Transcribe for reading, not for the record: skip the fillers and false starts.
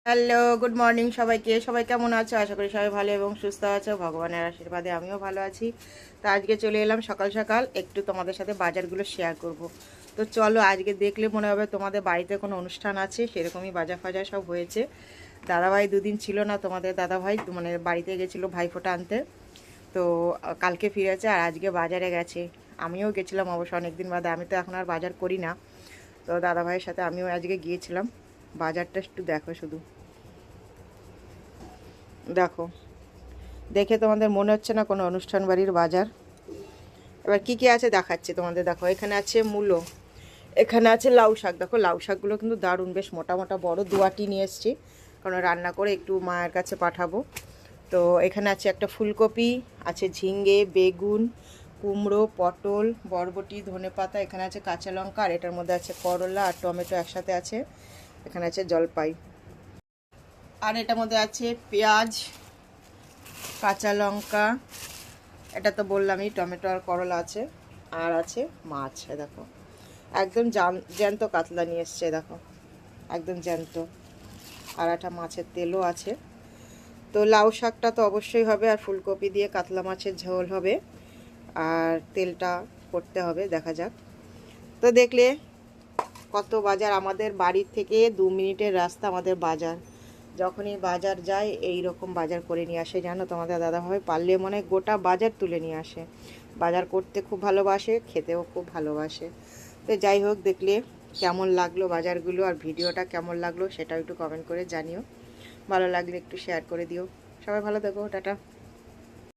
Hello, good morning সবাইকে। সবাই কেমন আছো? আশা করি সবাই ভালো এবং সুস্থ আছো। ভগবানের আশীর্বাদে আমিও ভালো আছি। তো আজকে চলে এলাম সকাল সকাল, একটু তোমাদের সাথে বাজারগুলো শেয়ার করব। তো চলো, আজকে দেখলে মনে হবে তোমাদের বাড়িতে কোনো অনুষ্ঠান আছে, সেরকমই বাজার ফাজার সব হয়েছে। দাদাভাই দুদিন ছিল না, তোমাদের দাদাভাই মানে বাড়িতে গেছিলো ভাইফোঁটা আনতে। তো কালকে ফিরেছে আর আজকে বাজারে গেছে। আমিও গেছিলাম অবশ্য অনেকদিন বাদে, আমি তো এখন আর বাজার করি না। তো দাদাভাইয়ের সাথে আমিও আজকে গিয়েছিলাম। বাজারটা একটু দেখো শুধু, দেখো, দেখে তোমাদের মনে হচ্ছে না কোনো অনুষ্ঠান বাড়ির বাজার? এবার কি কি আছে দেখাচ্ছি তোমাদের। দেখো, এখানে আছে মূলো, এখানে আছে লাউ শাক। দেখো লাউ শাকগুলো কিন্তু দারুণ, বেশ মোটা মোটা বড়, দুয়াটি নিয়ে এসেছি, কারণ রান্না করে একটু মায়ের কাছে পাঠাবো। তো এখানে আছে একটা ফুলকপি, আছে ঝিঙ্গে, বেগুন, কুমড়ো, পটল, বরবটি, ধনেপাতা, এখানে আছে কাঁচা লঙ্কা, আর এটার মধ্যে আছে করলা আর টমেটো একসাথে আছে। এখানে আছে জলপাই, আর এটার মধ্যে আছে পেঁয়াজ, কাঁচা লঙ্কা, এটা তো বললামই, টমেটো আর করলা আছে, আর আছে মাছ। দেখো একদম জ্যান্ত কাতলা নিয়ে এসছে, দেখো একদম জ্যান্ত। আর একটা মাছের তেলও আছে। তো লাউ শাকটা তো অবশ্যই হবে, আর ফুলকপি দিয়ে কাতলা মাছের ঝোল হবে, আর তেলটা করতে হবে, দেখা যাক। তো দেখলে কত বাজার, আমাদের বাড়ির থেকে 2 মিনিটের রাস্তা আমাদের বাজার। যখনই বাজার যায় এই রকম বাজার করে নিয়ে আসে, জানো তোমাদের দাদাভাই পারলে মনে হয় গোটা বাজার তুলে নিয়ে আসে। বাজার করতে খুব ভালোবাসে, খেতেও খুব ভালোবাসে। তো যাই হোক, দেখলে কেমন লাগলো বাজারগুলো, আর ভিডিওটা কেমন লাগলো সেটাও একটু কমেন্ট করে জানিও। ভালো লাগলে একটু শেয়ার করে দিও। সবাই ভালো থেকো, টাটা।